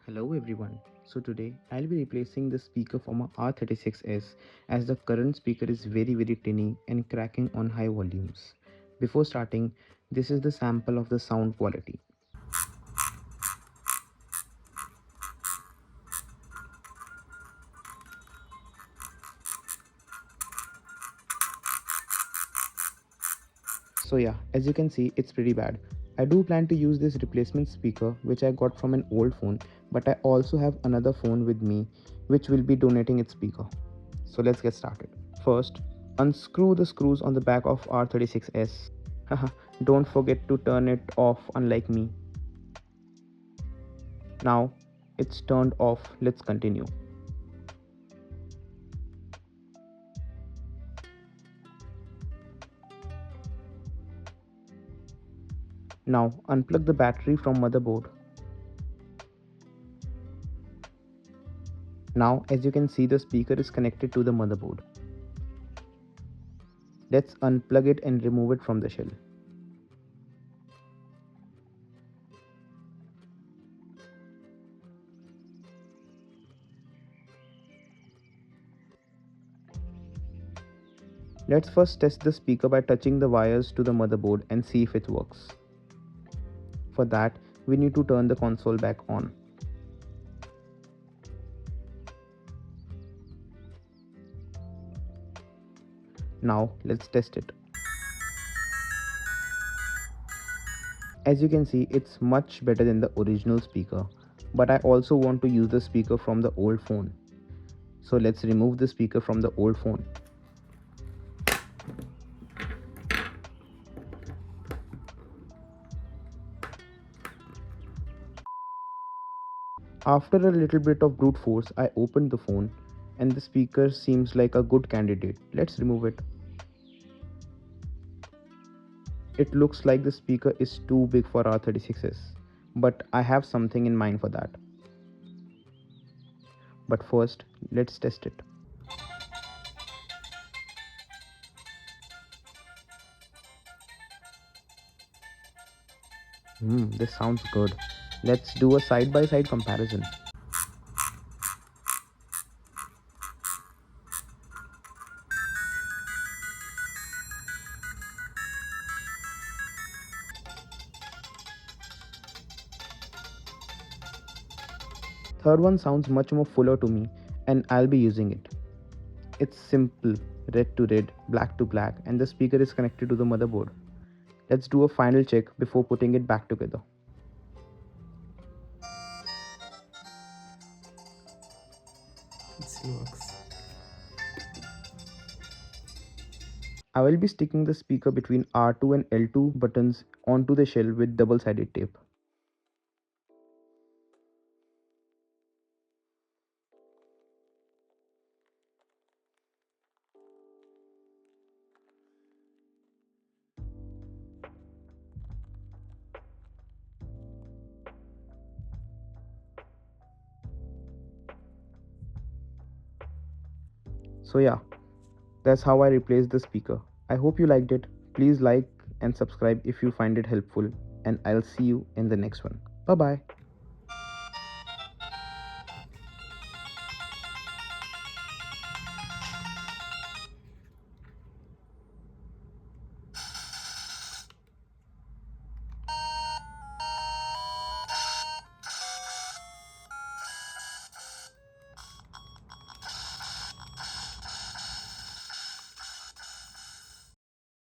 Hello everyone. So today I'll be replacing the speaker from a R36S as the current speaker is very tinny and cracking on high volumes. Before starting, this is the sample of the sound quality. So yeah, as you can see, it's pretty bad. I do plan to use this replacement speaker which I got from an old phone, but I also have another phone with me which will be donating its speaker. So let's get started. First, unscrew the screws on the back of R36S. Haha, don't forget to turn it off unlike me. Now it's turned off, let's continue. Now unplug the battery from motherboard. Now as you can see, the speaker is connected to the motherboard. Let's unplug it and remove it from the shell. Let's first test the speaker by touching the wires to the motherboard and see if it works. For that, we need to turn the console back on. Now let's test it. As you can see, it's much better than the original speaker, but I also want to use the speaker from the old phone. So let's remove the speaker from the old phone. After a little bit of brute force, I opened the phone and the speaker seems like a good candidate. Let's remove it. It looks like the speaker is too big for R36s, but I have something in mind for that. But first, let's test it. This sounds good. Let's do a side-by-side comparison. Third one sounds much more fuller to me and I'll be using it. It's simple, red to red, black to black, and the speaker is connected to the motherboard. Let's do a final check before putting it back together. It works. I will be sticking the speaker between R2 and L2 buttons onto the shell with double-sided tape. So yeah, that's how I replaced the speaker. I hope you liked it. Please like and subscribe if you find it helpful, and I'll see you in the next one. Bye bye.